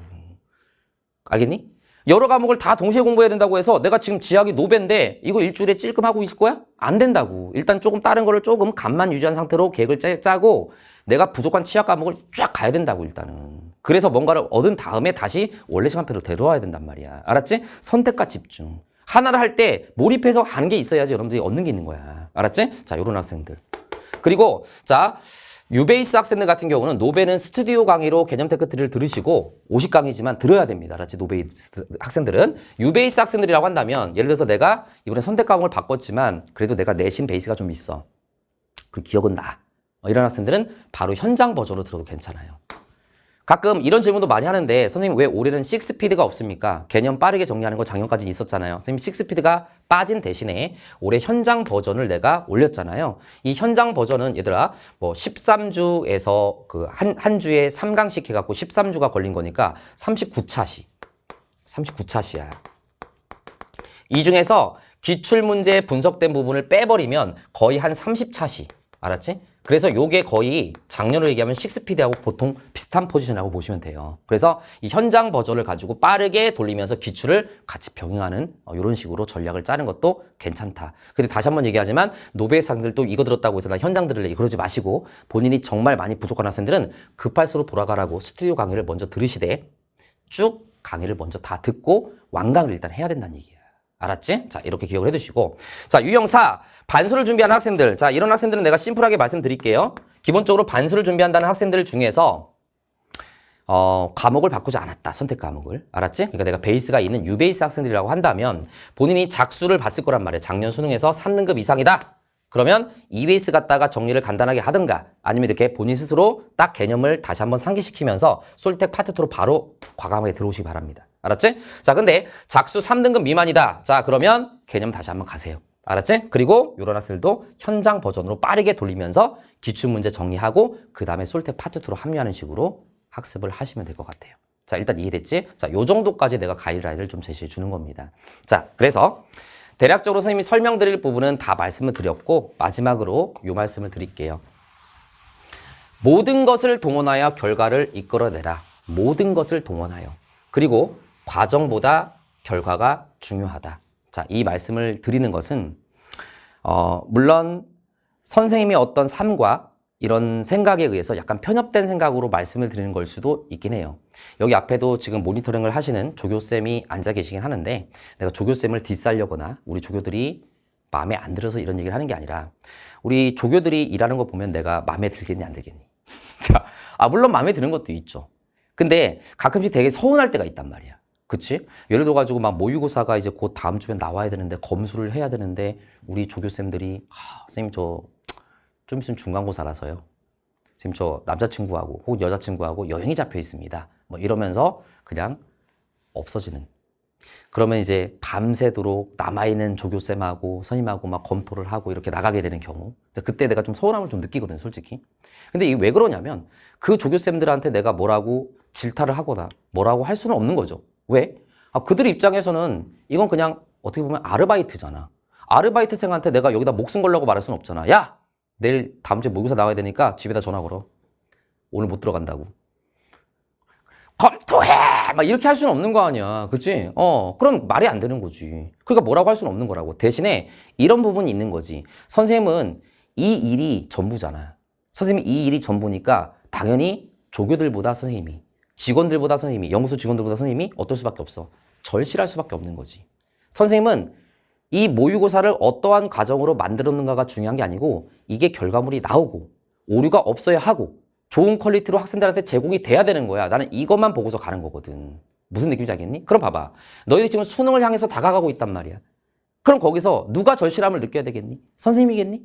알겠니? 여러 과목을 다 동시에 공부해야 된다고 해서 내가 지금 지학이 노벤데 이거 일주일에 찔끔하고 있을 거야? 안 된다고. 일단 조금 다른 거를 조금 감만 유지한 상태로 계획을 짜고 내가 부족한 취약 과목을 쫙 가야 된다고 일단은. 그래서 뭔가를 얻은 다음에 다시 원래 시간표로 데려와야 된단 말이야. 알았지? 선택과 집중. 하나를 할 때 몰입해서 하는 게 있어야지 여러분들이 얻는 게 있는 거야. 알았지? 자, 요런 학생들. 그리고 자, 유베이스 학생들 같은 경우는 노베는 스튜디오 강의로 개념 테크트리를 들으시고 50강의지만 들어야 됩니다. 알았지? 노베이스 학생들은. 유베이스 학생들이라고 한다면 예를 들어서 내가 이번에 선택 과목을 바꿨지만 그래도 내가 내신 베이스가 좀 있어. 그 기억은 나. 이런 학생들은 바로 현장 버전으로 들어도 괜찮아요. 가끔 이런 질문도 많이 하는데 선생님 왜 올해는 식스피드가 없습니까? 개념 빠르게 정리하는 거 작년까지 있었잖아요. 선생님 식스피드가 빠진 대신에 올해 현장 버전을 내가 올렸잖아요. 이 현장 버전은 얘들아 뭐 13주에서 그 한 주에 3강씩 해갖고 13주가 걸린 거니까 39차시. 39차시야. 이 중에서 기출문제 분석된 부분을 빼버리면 거의 한 30차시. 알았지? 그래서 요게 거의 작년으로 얘기하면 식스피드하고 보통 비슷한 포지션이라고 보시면 돼요. 그래서 이 현장 버전을 가지고 빠르게 돌리면서 기출을 같이 병행하는 이런 식으로 전략을 짜는 것도 괜찮다. 근데 다시 한번 얘기하지만 노베이스 학생들도 이거 들었다고 해서 나 현장 들을래 그러지 마시고 본인이 정말 많이 부족한 학생들은 급할수록 돌아가라고 스튜디오 강의를 먼저 들으시되 쭉 강의를 먼저 다 듣고 완강을 일단 해야 된다는 얘기야. 알았지? 자, 이렇게 기억을 해두시고. 자, 유형 4. 반수를 준비하는 학생들. 자, 이런 학생들은 내가 심플하게 말씀드릴게요. 기본적으로 반수를 준비한다는 학생들 중에서 과목을 바꾸지 않았다. 선택 과목을. 알았지? 그러니까 내가 베이스가 있는 유베이스 학생들이라고 한다면 본인이 작수를 봤을 거란 말이에요. 작년 수능에서 3등급 이상이다. 그러면 이베이스 갖다가 정리를 간단하게 하든가 아니면 이렇게 본인 스스로 딱 개념을 다시 한번 상기시키면서 솔텍 파트 2로 바로 과감하게 들어오시기 바랍니다. 알았지? 자, 근데 작수 3등급 미만이다. 자, 그러면 개념 다시 한번 가세요. 알았지? 그리고 이런 학생들도 현장 버전으로 빠르게 돌리면서 기출문제 정리하고 그 다음에 솔텍 파트 2로 합류하는 식으로 학습을 하시면 될 것 같아요. 자, 일단 이해됐지? 자, 요 정도까지 내가 가이드라인을 좀 제시해 주는 겁니다. 자, 그래서 대략적으로 선생님이 설명드릴 부분은 다 말씀을 드렸고 마지막으로 요 말씀을 드릴게요. 모든 것을 동원하여 결과를 이끌어내라. 모든 것을 동원하여. 그리고 과정보다 결과가 중요하다. 자, 이 말씀을 드리는 것은 물론 선생님의 어떤 삶과 이런 생각에 의해서 약간 편협된 생각으로 말씀을 드리는 걸 수도 있긴 해요. 여기 앞에도 지금 모니터링을 하시는 조교쌤이 앉아 계시긴 하는데 내가 조교쌤을 디스하려거나 우리 조교들이 마음에 안 들어서 이런 얘기를 하는 게 아니라 우리 조교들이 일하는 거 보면 내가 마음에 들겠니 안 들겠니? 자, 물론 마음에 드는 것도 있죠. 근데 가끔씩 되게 서운할 때가 있단 말이야. 그치? 예를 들어가지고 막 모의고사가 이제 곧 다음 주에 나와야 되는데 검수를 해야 되는데 우리 조교쌤들이 선생님 저 좀 있으면 중간고사라서요. 지금 저 남자친구하고 혹은 여자친구하고 여행이 잡혀 있습니다. 뭐 이러면서 그냥 없어지는. 그러면 이제 밤새도록 남아있는 조교쌤하고 선임하고 막 검토를 하고 이렇게 나가게 되는 경우. 그때 내가 좀 서운함을 좀 느끼거든, 솔직히. 근데 이게 왜 그러냐면 그 조교쌤들한테 내가 뭐라고 질타를 하거나 뭐라고 할 수는 없는 거죠. 왜? 그들 입장에서는 이건 그냥 어떻게 보면 아르바이트잖아. 아르바이트생한테 내가 여기다 목숨 걸라고 말할 수는 없잖아. 야! 내일 다음 주에 모의고사 나와야 되니까 집에다 전화 걸어. 오늘 못 들어간다고. 검토해! 막 이렇게 할 수는 없는 거 아니야. 그치? 그럼 말이 안 되는 거지. 그러니까 뭐라고 할 수는 없는 거라고. 대신에 이런 부분이 있는 거지. 선생님은 이 일이 전부잖아. 선생님이 이 일이 전부니까 당연히 조교들보다 선생님이, 직원들보다 선생님이, 연구소 직원들보다 선생님이 어떨 수밖에 없어. 절실할 수밖에 없는 거지. 선생님은 이 모의고사를 어떠한 과정으로 만들었는가가 중요한 게 아니고 이게 결과물이 나오고 오류가 없어야 하고 좋은 퀄리티로 학생들한테 제공이 돼야 되는 거야. 나는 이것만 보고서 가는 거거든. 무슨 느낌인지 알겠니? 그럼 봐봐. 너희들 지금 수능을 향해서 다가가고 있단 말이야. 그럼 거기서 누가 절실함을 느껴야 되겠니? 선생님이겠니?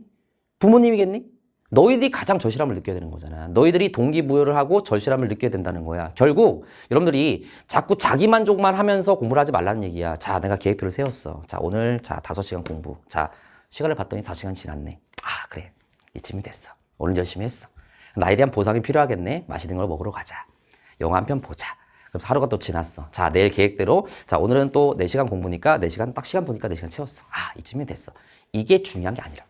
부모님이겠니? 너희들이 가장 절실함을 느껴야 되는 거잖아. 너희들이 동기부여를 하고 절실함을 느껴야 된다는 거야. 결국 여러분들이 자꾸 자기만족만 하면서 공부를 하지 말라는 얘기야. 자, 내가 계획표를 세웠어. 자, 오늘 5시간 공부. 자, 시간을 봤더니 5시간 지났네. 그래. 이쯤이 됐어. 오늘 열심히 했어. 나에 대한 보상이 필요하겠네. 맛있는 걸 먹으러 가자. 영화 한 편 보자. 그럼 하루가 또 지났어. 자, 내일 계획대로. 자, 오늘은 또 4시간 공부니까 4시간, 딱 시간 보니까 4시간 채웠어. 이쯤이 됐어. 이게 중요한 게 아니라.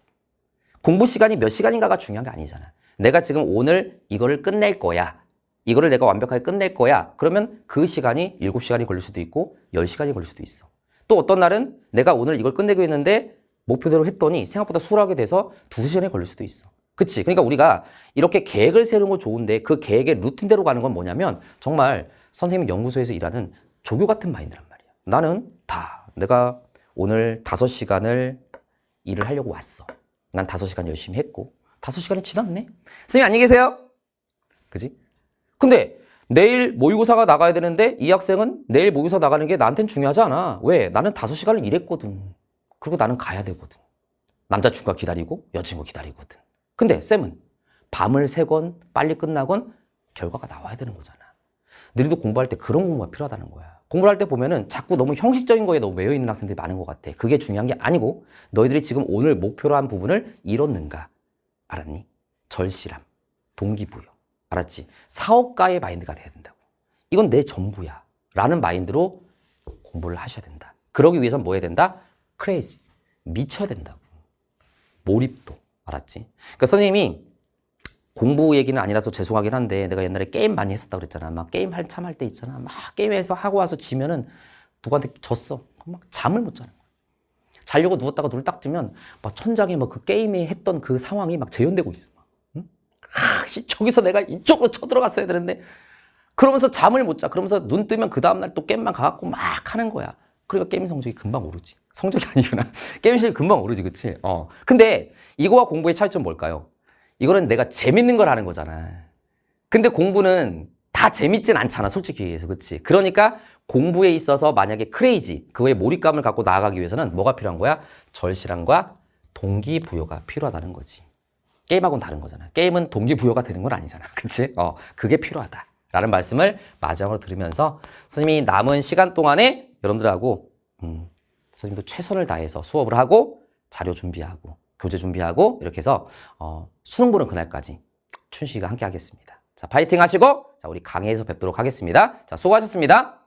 공부 시간이 몇 시간인가가 중요한 게 아니잖아. 내가 지금 오늘 이거를 끝낼 거야. 이거를 내가 완벽하게 끝낼 거야. 그러면 그 시간이 7시간이 걸릴 수도 있고 10시간이 걸릴 수도 있어. 또 어떤 날은 내가 오늘 이걸 끝내고 있는데 목표대로 했더니 생각보다 수월하게 돼서 2-3시간이 걸릴 수도 있어. 그치? 그러니까 우리가 이렇게 계획을 세우는 거 좋은데 그 계획의 루틴대로 가는 건 뭐냐면 정말 선생님 연구소에서 일하는 조교 같은 마인드란 말이야. 나는 다 내가 오늘 5시간을 일을 하려고 왔어. 난 5시간 열심히 했고 5시간이 지났네. 선생님 안녕히 계세요. 그지? 근데 내일 모의고사가 나가야 되는데 이 학생은 내일 모의고사 나가는 게 나한테는 중요하지 않아. 왜? 나는 5시간을 일했거든. 그리고 나는 가야 되거든. 남자친구가 기다리고 여자친구가 기다리거든. 근데 쌤은 밤을 새건 빨리 끝나건 결과가 나와야 되는 거잖아. 너희도 공부할 때 그런 공부가 필요하다는 거야. 공부를 할 때 보면은 자꾸 너무 형식적인 거에 너무 매여 있는 학생들이 많은 것 같아. 그게 중요한 게 아니고 너희들이 지금 오늘 목표로 한 부분을 이뤘는가? 알았니? 절실함, 동기부여. 알았지? 사업가의 마인드가 돼야 된다고. 이건 내 전부야. 라는 마인드로 공부를 하셔야 된다. 그러기 위해선 뭐 해야 된다? 크레이지. 미쳐야 된다고. 몰입도. 알았지? 그러니까 선생님이 공부 얘기는 아니라서 죄송하긴 한데 내가 옛날에 게임 많이 했었다고 그랬잖아. 막 게임 한참 할 때 있잖아. 막 게임에서 하고 와서 지면은 누구한테 졌어. 막 잠을 못 자는 거야. 자려고 누웠다가 눈을 딱 뜨면 막 천장에 막 그 게임에 했던 그 상황이 막 재현되고 있어. 응? 저기서 내가 이쪽으로 쳐들어갔어야 되는데 그러면서 잠을 못 자. 그러면서 눈 뜨면 그 다음날 또 게임만 가갖고 막 하는 거야. 그러니까 게임 성적이 금방 오르지. 성적이 아니구나. 게임 실력이 금방 오르지, 그치? 근데 이거와 공부의 차이점은 뭘까요? 이거는 내가 재밌는 걸 하는 거잖아. 근데 공부는 다 재밌진 않잖아, 솔직히 얘기해서. 그치? 그러니까 공부에 있어서 만약에 크레이지, 그거에 몰입감을 갖고 나아가기 위해서는 뭐가 필요한 거야? 절실함과 동기부여가 필요하다는 거지. 게임하고는 다른 거잖아. 게임은 동기부여가 되는 건 아니잖아. 그치? 그게 필요하다. 라는 말씀을 마지막으로 들으면서 선생님이 남은 시간 동안에 여러분들하고 선생님도 최선을 다해서 수업을 하고 자료 준비하고 교재 준비하고 이렇게 해서 수능 보는 그날까지 춘식이가 함께 하겠습니다. 자, 파이팅 하시고 자, 우리 강의에서 뵙도록 하겠습니다. 자, 수고하셨습니다.